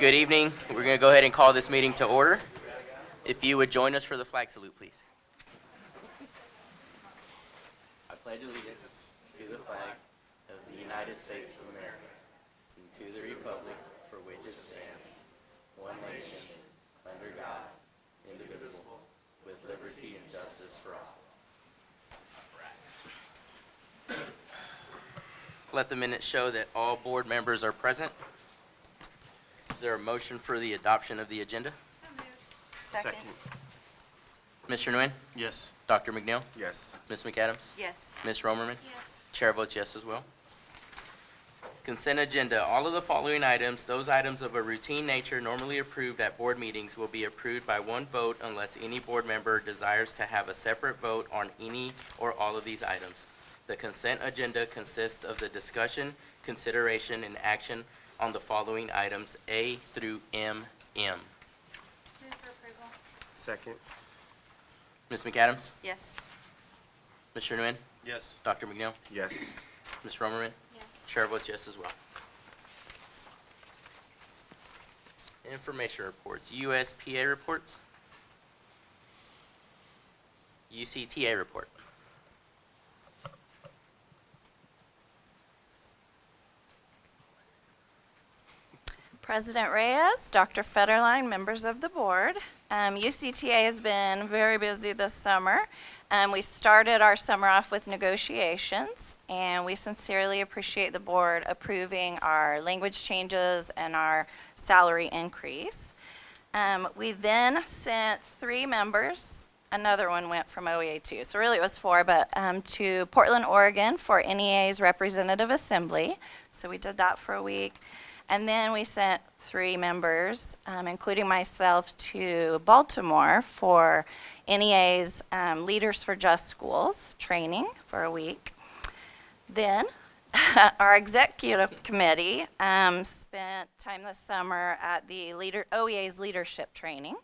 Good evening. We're going to go ahead and call this meeting to order. If you would join us for the flag salute, please. I pledge allegiance to the flag of the United States of America and to the republic for which it stands, one nation, under God, indivisible, with liberty and justice for all. Let the minutes show that all board members are present. Is there a motion for the adoption of the agenda? So moved. Second. Mr. Nguyen? Yes. Dr. McNeil? Yes. Ms. McAdams? Yes. Ms. Romerman? Yes. Chair votes yes as well. Consent agenda. All of the following items, those items of a routine nature normally approved at board meetings, will be approved by one vote unless any board member desires to have a separate vote on any or all of these items. The consent agenda consists of the discussion, consideration, and action on the following items A through MM. Move for approval. Second. Ms. McAdams? Yes. Mr. Nguyen? Yes. Dr. McNeil? Yes. Ms. Romerman? Yes. Chair votes yes as well. Information reports. USPA reports. UCTA report. President Reyes, Dr. Federline, members of the board. UCTA has been very busy this summer. We started our summer off with negotiations, and we sincerely appreciate the board approving our language changes and our salary increase. We then sent 3 members, another one went from OEA too, so really it was 4, but to Portland, Oregon for NEA's Representative Assembly. So we did that for a week. And then we sent 3 members, including myself, to Baltimore for NEA's Leaders for Just Schools training for a week. Then our executive committee spent time this summer at the OEA's leadership training.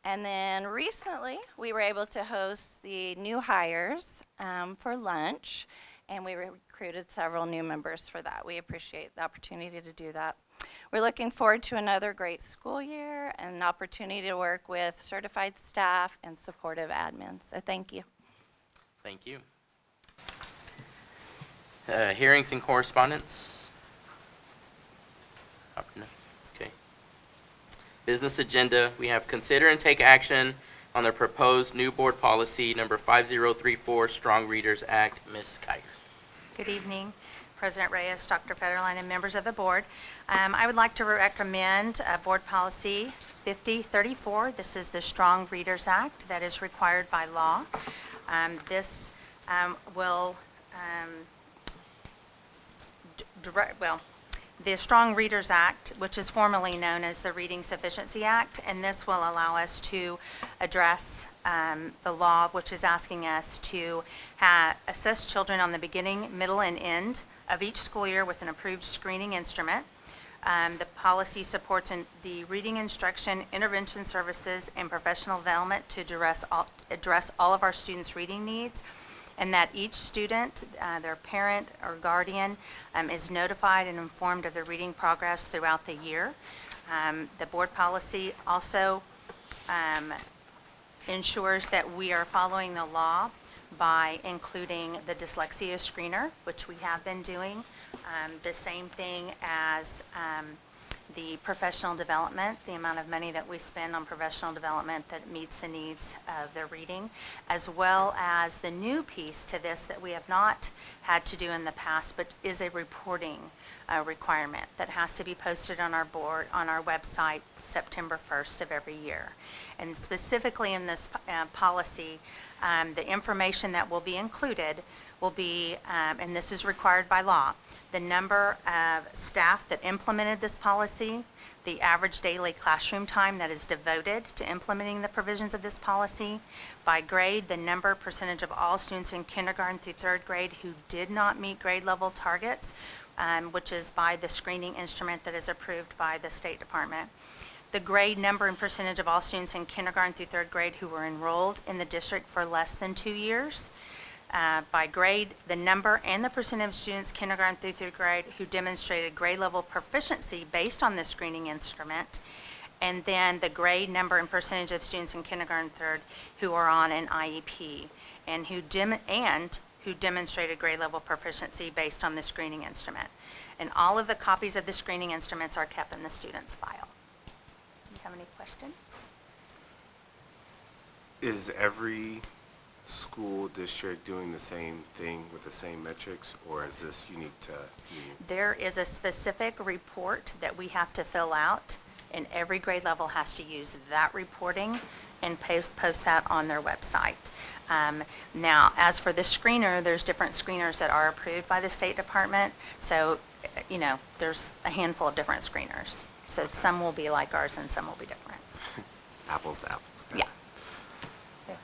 And then recently, we were able to host the new hires for lunch, and we recruited several new members for that. We appreciate the opportunity to do that. We're looking forward to another great school year and an opportunity to work with certified staff and supportive admin. So thank you. Thank you. Hearings and correspondence. Okay. Business agenda. We have consider and take action on the proposed new board policy number 5034, Strong Readers Act. Ms. Kiger. Good evening, President Reyes, Dr. Federline, and members of the board. I would like to recommend Board Policy 5034. This is the Strong Readers Act that is required by law. This will the Strong Readers Act, which is formerly known as the Reading Sufficiency Act, and this will allow us to address the law, which is asking us to assess children on the beginning, middle, and end of each school year with an approved screening instrument. The policy supports the reading instruction, intervention services, and professional development to address all of our students' reading needs, and that each student, their parent or guardian, is notified and informed of their reading progress throughout the year. The board policy also ensures that we are following the law by including the dyslexia screener, which we have been doing. The same thing as the professional development, the amount of money that we spend on professional development that meets the needs of their reading, as well as the new piece to this that we have not had to do in the past, but is a reporting requirement that has to be posted on our board, on our website, September 1st of every year. And specifically in this policy, the information that will be included will be, and this is required by law, the number of staff that implemented this policy, the average daily classroom time that is devoted to implementing the provisions of this policy, by grade, the number, percentage of all students in kindergarten through 3rd grade who did not meet grade level targets, which is by the screening instrument that is approved by the State Department. The grade, number, and percentage of all students in kindergarten through 3rd grade who were enrolled in the district for less than 2 years. by grade, the number and the percentage of students kindergarten through third grade who demonstrated grade level proficiency based on the screening instrument, and then the grade, number, and percentage of students in kindergarten third who are on an IEP, and who demonstrated grade level proficiency based on the screening instrument. And all of the copies of the screening instruments are kept in the student's file. Do you have any questions? Is every school district doing the same thing with the same metrics, or is this unique to Union? There is a specific report that we have to fill out, and every grade level has to use that reporting and post that on their website. Now, as for the screener, there's different screeners that are approved by the State Department. So, there's a handful of different screeners. So some will be like ours and some will be different. Apples to apples. Okay. Yeah.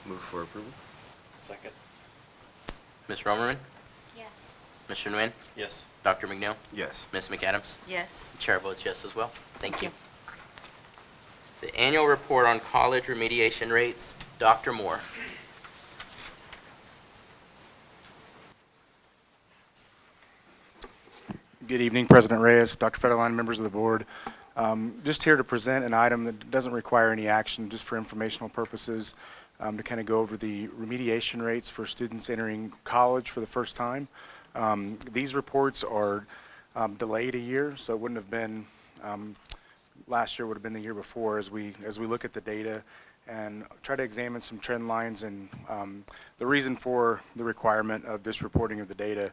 Move for approval? Second. Ms. Romerman? Yes. Mr. Nguyen? Yes. Dr. McNeil? Yes. Ms. McAdams? Yes. The chair votes yes as well. Thank you. Thank The annual report on college remediation rates, Dr. Moore. Good evening, President Reyes, Dr. Federline, members of the board. Just here to present an item that doesn't require any action, just for informational purposes, to kind of go over the remediation rates for students entering college for the first time. These reports are delayed a year, so it wouldn't have been, last year would have been the year before, as we look at the data and try to examine some trend lines. And the reason for the requirement of this reporting of the data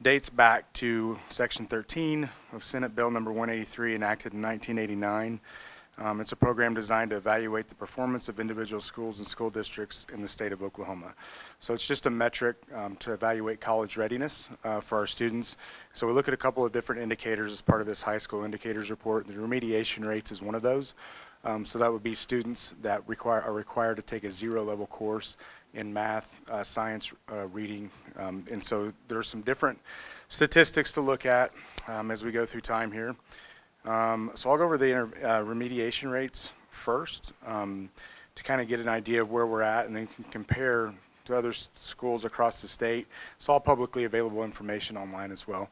dates back to Section 13 of Senate Bill number 183, enacted in 1989. It's a program designed to evaluate the performance of individual schools and school districts in the state of Oklahoma. So it's just a metric to evaluate college readiness for our students. So we look at a couple of different indicators as part of this high school indicators report. The remediation rates is one of those. So that would be students that are required to take a zero-level course in math, science, reading. And so there are some different statistics to look at as we go through time here. So I'll go over the remediation rates first to kind of get an idea of where we're at, and then can compare to other schools across the state. It's all publicly available information online as well.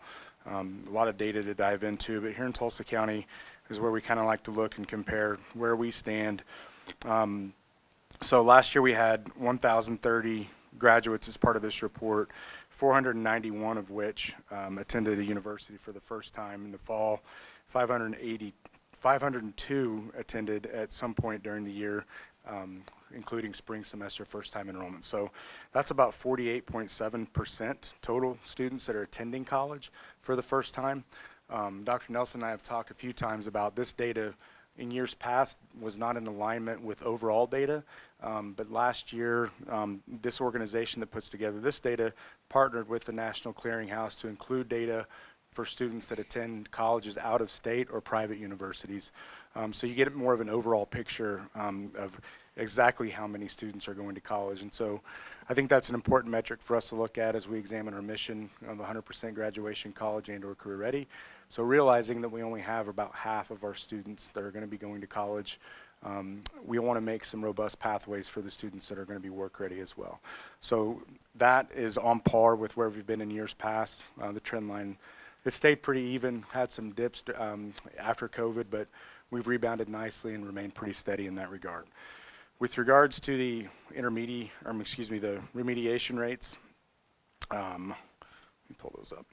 A lot of data to dive into, but here in Tulsa County is where we kind of like to look and compare where we stand. So last year we had 1,030 graduates as part of this report, 491 of which attended a university for the first time in the fall. 502 attended at some point during the year, including spring semester first-time enrollment. So that's about 48.7% total students that are attending college for the first time. Dr. Nelson and I have talked a few times about this data in years past was not in alignment with overall data, but last year, this organization that puts together this data partnered with the National Clearinghouse to include data for students that attend colleges out of state or private universities. So you get more of an overall picture of exactly how many students are going to college. And so I think that's an important metric for us to look at as we examine our mission of 100% graduation college and or career ready. So realizing that we only have about half of our students that are going to be going to college, we want to make some robust pathways for the students that are going to be work ready as well. So that is on par with where we've been in years past. The trend line, it stayed pretty even, had some dips after COVID, but we've rebounded nicely and remained pretty steady in that regard. With regards to the the remediation rates, let me pull those up.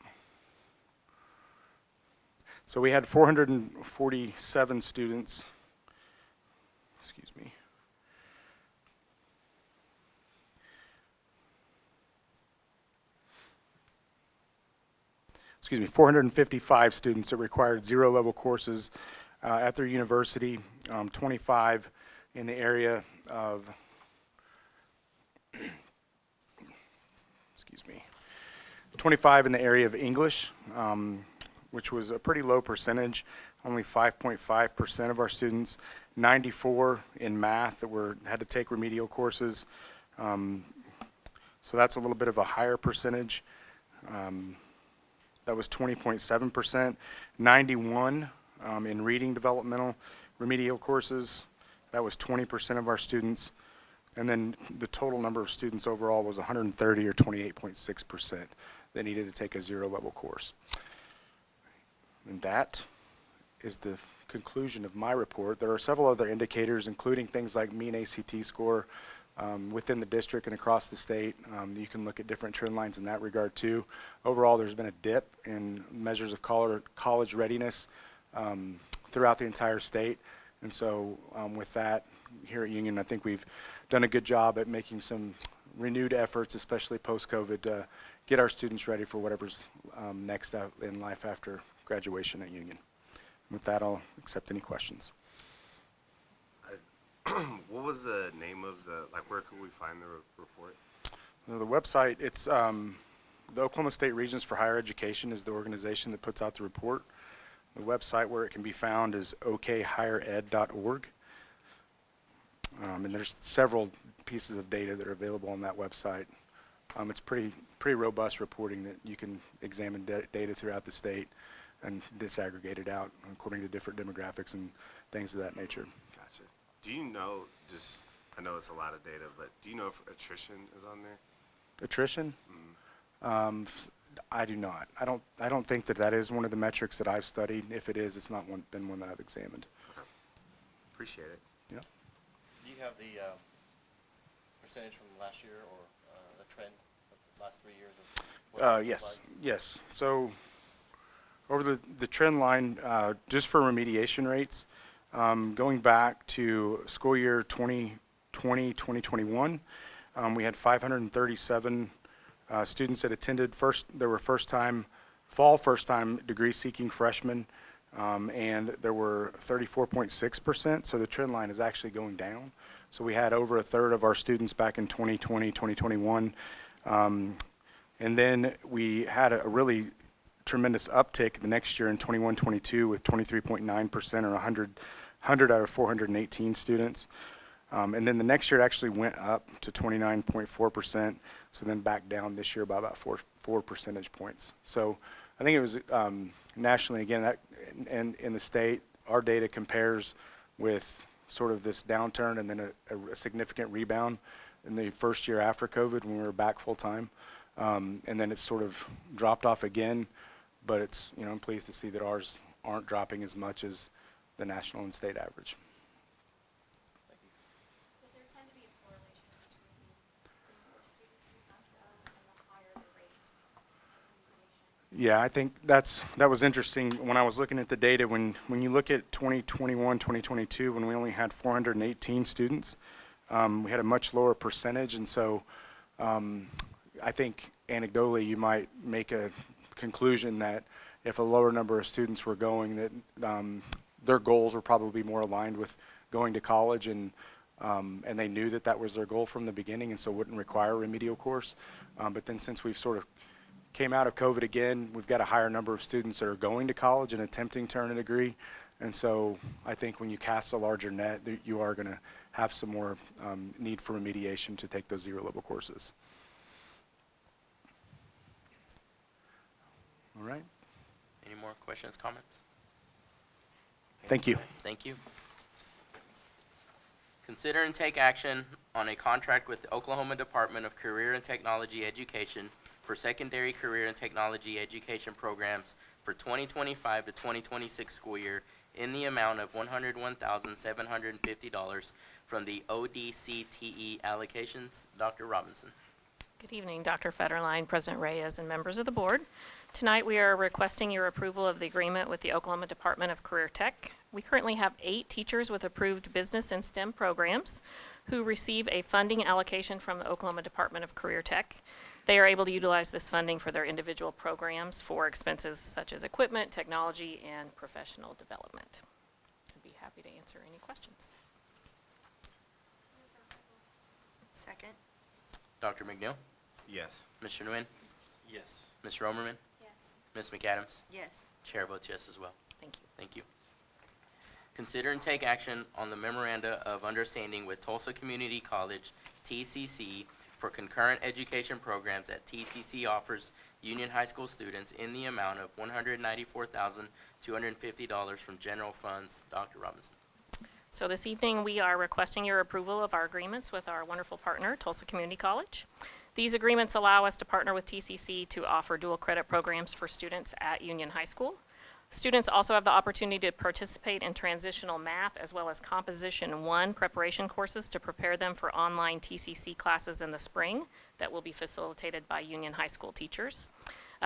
So we had 447 students, 455 students that required zero-level courses at their university, 25 in the area of, 25 in the area of English, which was a pretty low percentage, only 5.5% of our students, 94 in math that had to take remedial courses. So that's a little bit of a higher percentage. That was 20.7%, 91 in reading developmental remedial courses. That was 20% of our students. And then the total number of students overall was 130, or 28.6%, that needed to take a zero-level course. And that is the conclusion of my report. There are several other indicators, including things like mean ACT score within the district and across the state. You can look at different trend lines in that regard too. Overall, there's been a dip in measures of college readiness throughout the entire state. And so with that, here at Union, I think we've done a good job at making some renewed efforts, especially post-COVID, to get our students ready for whatever's next out in life after graduation at Union. With that, I'll accept any questions. What was the name of where could we find the report? The website, it's the Oklahoma State Regents for Higher Education is the organization that puts out the report. The website where it can be found is okhighered.org. And there's several pieces of data that are available on that website. It's pretty robust reporting that you can examine data throughout the state and disaggregate it out according to different demographics and things of that nature. Gotcha. Do you know, I know it's a lot of data, but do you know if attrition is on there? Attrition? I do not. I don't think that is one of the metrics that I've studied. If it is, it's not been one that I've examined. Okay. Appreciate it. Yeah. Do you have the percentage from last year or the trend of the last 3 years of what it looked Yes, like? yes. So over the trend line, just for remediation rates, going back to school year 2020, 2021, we had 537 students that attended. There were first-time degree-seeking freshmen, and there were 34.6%, so the trend line is actually going down. So we had over a third of our students back in 2020, 2021. And then we had a really tremendous uptick the next year in 21, 22 with 23.9%, or 100 out of 418 students. And then the next year it actually went up to 29.4%, so then back down this year by about four percentage points. So I think it was nationally, again, that and in the state, our data compares with sort of this downturn and then a significant rebound in the first year after COVID when we were back full time. And then it's sort of dropped off again, but it's, I'm pleased to see that ours aren't dropping as much as the national and state average. Does there tend to be a correlation between the more students you have and the higher the rate of remediation? Yeah, I think that was interesting when I was looking at the data. When you look at 2021, 2022, when we only had 418 students, we had a much lower percentage, and so I think anecdotally you might make a conclusion that if a lower number of students were going, that their goals were probably more aligned with going to college, and they knew that was their goal from the beginning, and so wouldn't require a remedial course. But then since we've sort of came out of COVID again, we've got a higher number of students that are going to college and attempting to earn a degree. And so I think when you cast a larger net, you are going to have some more need for remediation to take those zero-level courses. All right. Any more questions, comments? Thank you. Thank you. Consider and take action on a contract with the Oklahoma Department of Career and Technology Education for secondary career and technology education programs for 2025 to 2026 school year in the amount of $101,750 from the ODCTE allocations. Dr. Robinson. Good evening, Dr. Federline, President Reyes, and members of the board. Tonight we are requesting your approval of the agreement with the Oklahoma Department of Career Tech. We currently have 8 teachers with approved business and STEM programs who receive a funding allocation from the Oklahoma Department of Career Tech. They are able to utilize this funding for their individual programs for expenses such as equipment, technology, and professional development. I'd be happy to answer any questions. Second. Dr. McNeil, Yes. Mr. Nguyen, Yes. Mr. Omerman, Yes. Ms. McAdams. Yes. Chair votes yes as well. Thank you. Thank you. Consider and take action on the memoranda of understanding with Tulsa Community College, TCC, for concurrent education programs that TCC offers Union High School students in the amount of $194,250 from general funds. Dr. Robinson. So this evening, we are requesting your approval of our agreements with our wonderful partner, Tulsa Community College. These agreements allow us to partner with TCC to offer dual credit programs for students at Union High School. Students also have the opportunity to participate in transitional math as well as Composition 1 preparation courses to prepare them for online TCC classes in the spring that will be facilitated by Union High School teachers.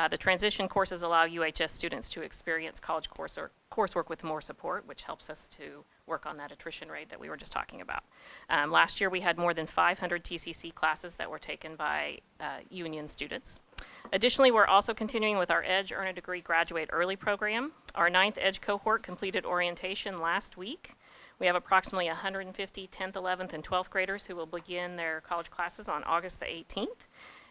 The transition courses allow UHS students to experience college coursework with more support, which helps us to work on that attrition rate that we were just talking about. Last year, we had more than 500 TCC classes that were taken by Union students. Additionally, we're also continuing with our EDGE Earn a Degree Graduate Early program. Our 9th EDGE cohort completed orientation last week. We have approximately 150 10th, 11th, and 12th graders who will begin their college classes on August the 18th.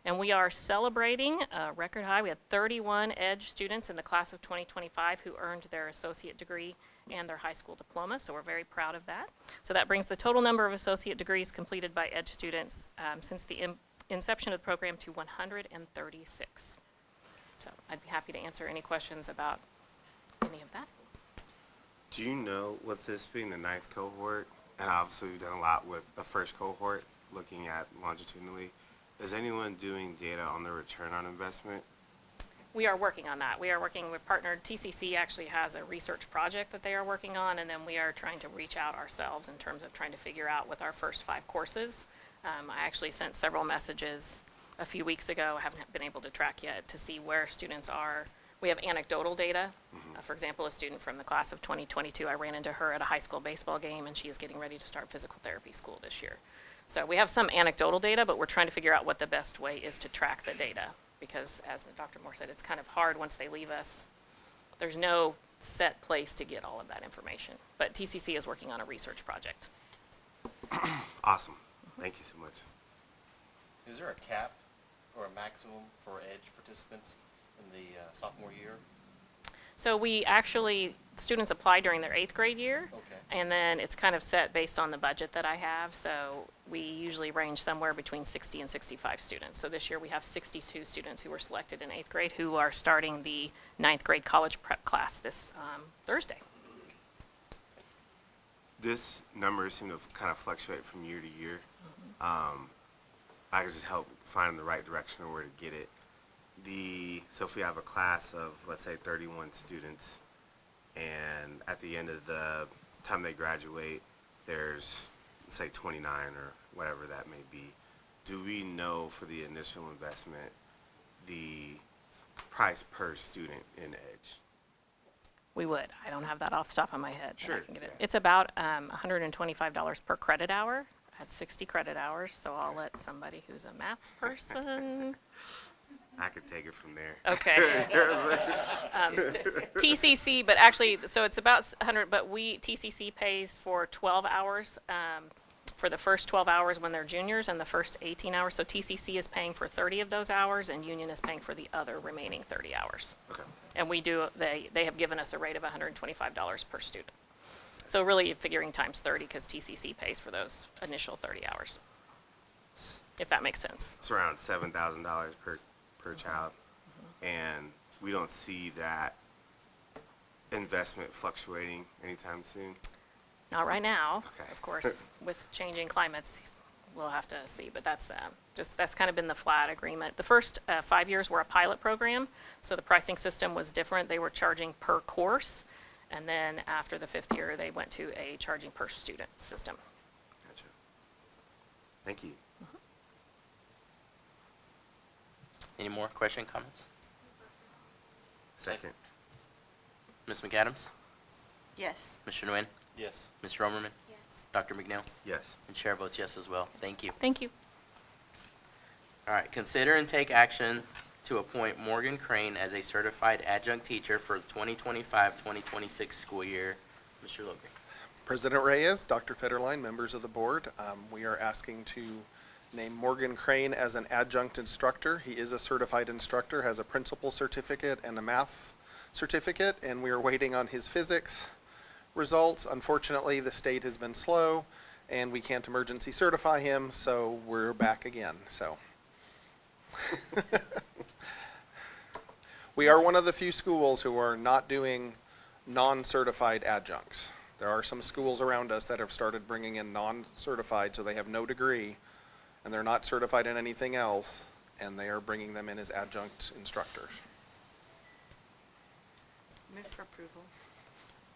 And we are celebrating a record high. We had 31 EDGE students in the class of 2025 who earned their associate degree and their high school diploma, so we're very proud of that. So that brings the total number of associate degrees completed by EDGE students since the inception of the program to 136. So I'd be happy to answer any questions about any of that. Do you know, with this being the 9th cohort, and obviously we've done a lot with the first cohort, looking at longitudinally, is anyone doing data on the return on investment? We are working on that. We are working with partnered, TCC actually has a research project that they are working on, and then we are trying to reach out ourselves in terms of trying to figure out with our first 5 courses. I actually sent several messages a few weeks ago, I haven't been able to track yet, to see where students are. We have anecdotal data. For example, a student from the class of 2022, I ran into her at a high school baseball game, and she is getting ready to start physical therapy school this year. So we have some anecdotal data, but we're trying to figure out what the best way is to track the data. Because as Dr. Moore said, it's kind of hard once they leave us. There's no set place to get all of that information. But TCC is working on a research project. Awesome. Thank you so much. Is there a cap or a maximum for EDGE participants in the sophomore year? So we actually, students apply during their 8th grade year. Okay. And then it's kind of set based on the budget that I have. So we usually range somewhere between 60 and 65 students. So this year we have 62 students who were selected in 8th grade who are starting the 9th grade college prep class this Thursday. This number seems to kind of fluctuate from year to year. I could just help find the right direction or where to get it. So if we have a class of, let's say, 31 students, and at the end of the time they graduate, there's, say, 29 or whatever that may be, do we know for the initial investment the price per student in EDGE? We would. I don't have that off the top of my head. But I Sure, can get it. yeah. It's about $125 per credit hour. I had 60 credit hours, so I'll let somebody who's a math person. I could take it from there. Okay. TCC, but actually, so it's about 100, but TCC pays for 12 hours, for the first 12 hours when they're juniors and the first 18 hours. So TCC is paying for 30 of those hours and Union is paying for the other remaining 30 hours. Okay. And they have given us a rate of $125 per student. So really figuring times 30 because TCC pays for those initial 30 hours, if that makes sense. It's around $7,000 per child, and we don't see that investment fluctuating anytime soon. Not right now, Okay. of course, with changing climates, we'll have to see, but that's kind of been the flat agreement. The first 5 years were a pilot program, so the pricing system was different. They were charging per course, and then after the 5th year, they went to a charging per student system. Gotcha. Thank you. Any more question, comments? Second. Ms. McAdams? Yes. Mr. Nguyen? Yes. Ms. Romerman? Yes. Dr. McNeil? Yes. And chair votes yes as well. Thank you. Thank you. All right, consider and take action to appoint Morgan Crane as a certified adjunct teacher for the 2025-2026 school year. Mr. Logan. President Reyes, Dr. Federline, members of the board, we are asking to name Morgan Crane as an adjunct instructor. He is a certified instructor, has a principal certificate and a math certificate, and we are waiting on his physics results. Unfortunately, the state has been slow, and we can't emergency certify him, so we're back again. So we are one of the few schools who are not doing non-certified adjuncts. There are some schools around us that have started bringing in non-certified, so they have no degree, and they're not certified in anything else, and they are bringing them in as adjunct instructors. Move for approval.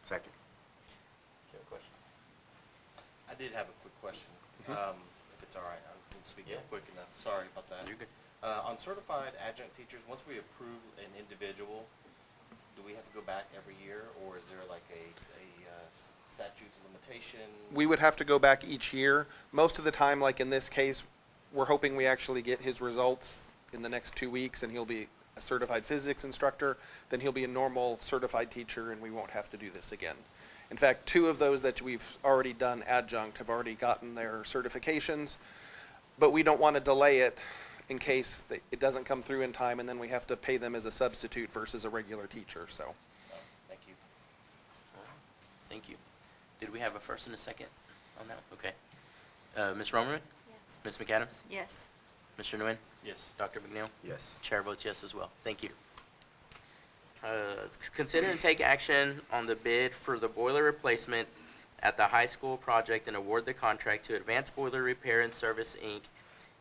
Second. Do you have a question? I did have a quick question, if it's all right. I can speak up quick enough. Sorry about that. You're good. On certified adjunct teachers, once we approve an individual, do we have to go back every year, or is there like a statute limitation? We would have to go back each year. Most of the time, like in this case, we're hoping we actually get his results in the next 2 weeks, and he'll be a certified physics instructor. Then he'll be a normal certified teacher, and we won't have to do this again. In fact, 2 of those that we've already done adjunct have already gotten their certifications, but we don't want to delay it in case it doesn't come through in time, and then we have to pay them as a substitute versus a regular teacher, so. Oh, thank you. Thank you. Did we have a first and a second on that? Okay. Ms. Romerman? Yes. Ms. McAdams? Yes. Mr. Nguyen? Yes. Dr. McNeil? Yes. Chair votes yes as well. Thank you. Consider and take action on the bid for the boiler replacement at the high school project and award the contract to Advanced Boiler Repair and Service, Inc.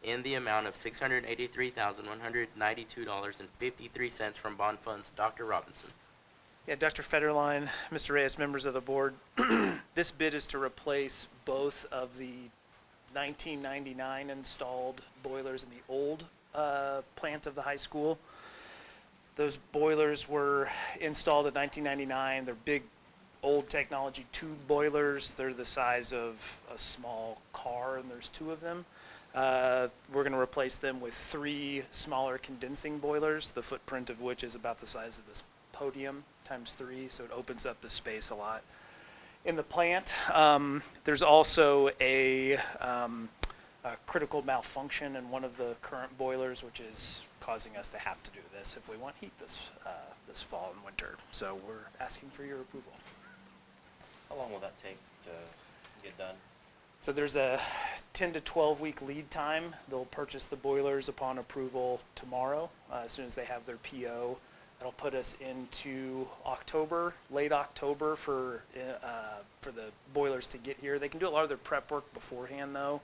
in the amount of $683,192.53 from bond funds. Dr. Robinson. Yeah, Dr. Federline, Mr. Reyes, members of the board, this bid is to replace both of the 1999 installed boilers in the old plant of the high school. Those boilers were installed in 1999. They're big, old technology tube boilers. They're the size of a small car, and there's 2 of them. We're going to replace them with 3 smaller condensing boilers, the footprint of which is about the size of this podium times 3, so it opens up the space a lot. In the plant, there's also a critical malfunction in one of the current boilers, which is causing us to have to do this if we want heat this fall and winter. So we're asking for your approval. How long will that take to get done? So there's a 10 to 12 week lead time. They'll purchase the boilers upon approval tomorrow, as soon as they have their PO. That'll put us into October, late October for the boilers to get here. They can do a lot of their prep work beforehand though.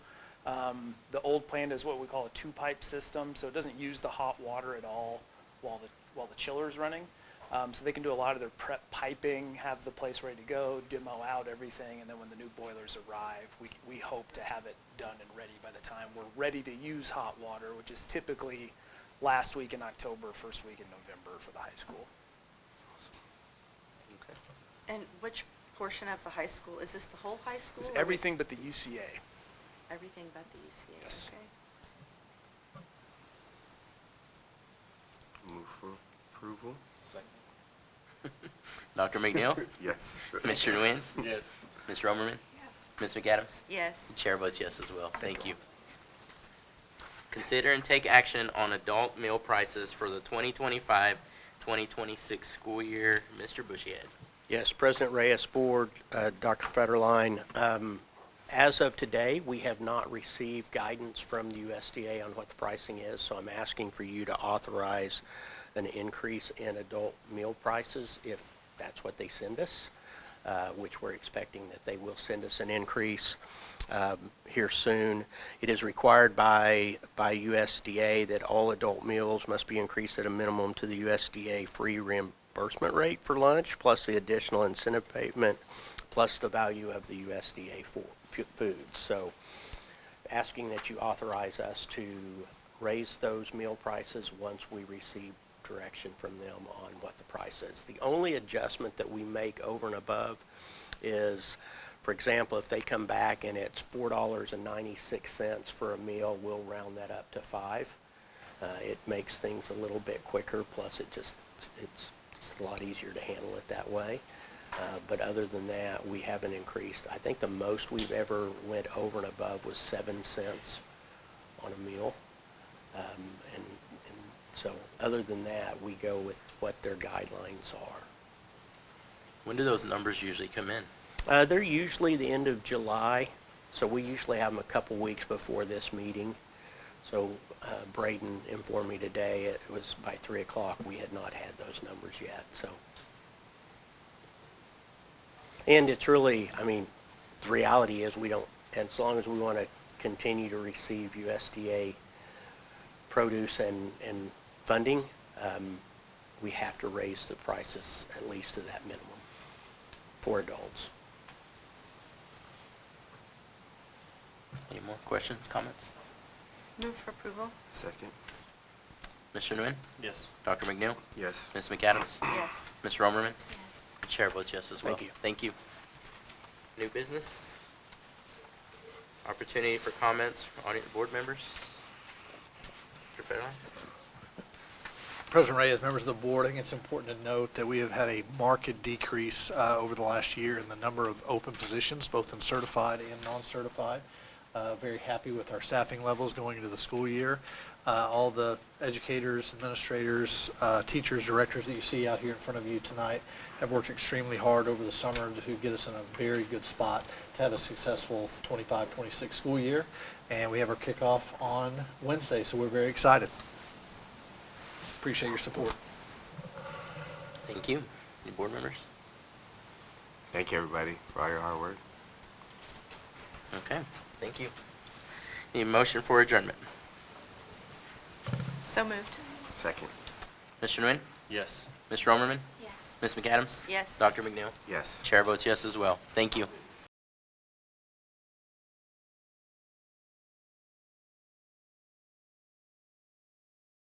The old plant is what we call a 2-pipe system, so it doesn't use the hot water at all while the chiller is running. So they can do a lot of their prep piping, have the place ready to go, demo out everything, and then when the new boilers arrive, we hope to have it done and ready by the time we're ready to use hot water, which is typically last week in October, first week in November for the high school. Okay. And which portion of the high school? Is this the whole high school? It's or is- everything but the UCA. Everything but the UCA, Yes. okay. Move for approval? Second. Dr. McNeil? Yes. Mr. Nguyen? Yes. Ms. Romerman? Yes. Ms. McAdams? Yes. Chair votes yes as well. Thank you. Consider and take action on adult meal prices for the 2025-2026 school year. Mr. Bushyhead. Yes, President Reyes, Board, Dr. Federline. As of today, we have not received guidance from the USDA on what the pricing is, so I'm asking for you to authorize an increase in adult meal prices if that's what they send us, which we're expecting that they will send us an increase here soon. It is required by USDA that all adult meals must be increased at a minimum to the USDA free reimbursement rate for lunch, plus the additional incentive payment, plus the value of the USDA foods. So asking that you authorize us to raise those meal prices once we receive direction from them on what the price is. The only adjustment that we make over and above is, for example, if they come back and it's $4.96 for a meal, we'll round that up to $5. It makes things a little bit quicker, plus it's a lot easier to handle it that way. But other than that, we haven't increased. I think the most we've ever went over and above was 7 cents on a meal. And so other than that, we go with what their guidelines are. When do those numbers usually come in? They're usually the end of July, so we usually have them a couple weeks before this meeting. So Braden informed me today it was by 3 o'clock we had not had those numbers yet. So, And it's really, I mean, the reality is we don't, as long as we want to continue to receive USDA produce and funding, we have to raise the prices at least to that minimum for adults. Any more questions, comments? Move for approval? Second. Mr. Nguyen? Yes. Dr. McNeil? Yes. Ms. McAdams? Yes. Ms. Romerman? Yes. The chair votes yes as well. Thank you. Thank you. New business? Opportunity for comments from audience board members? Mr. Fairline? President Reyes, members of the board, I think it's important to note that we have had a marked decrease over the last year in the number of open positions, both in certified and non-certified. Very happy with our staffing levels going into the school year. All the educators, administrators, teachers, directors that you see out here in front of you tonight have worked extremely hard over the summer to get us in a very good spot to have a successful 25-26 school year. And we have our kickoff on Wednesday, so we're very excited. Appreciate your support. Thank you. Any board members? Thank you, everybody, for all your hard work. Okay, thank you. Need a motion for adjournment. So moved. Second. Mr. Nguyen? Yes. Ms. Romerman? Yes. Ms. McAdams? Yes. Dr. McNeil? Yes. Chair votes yes as well. Thank you.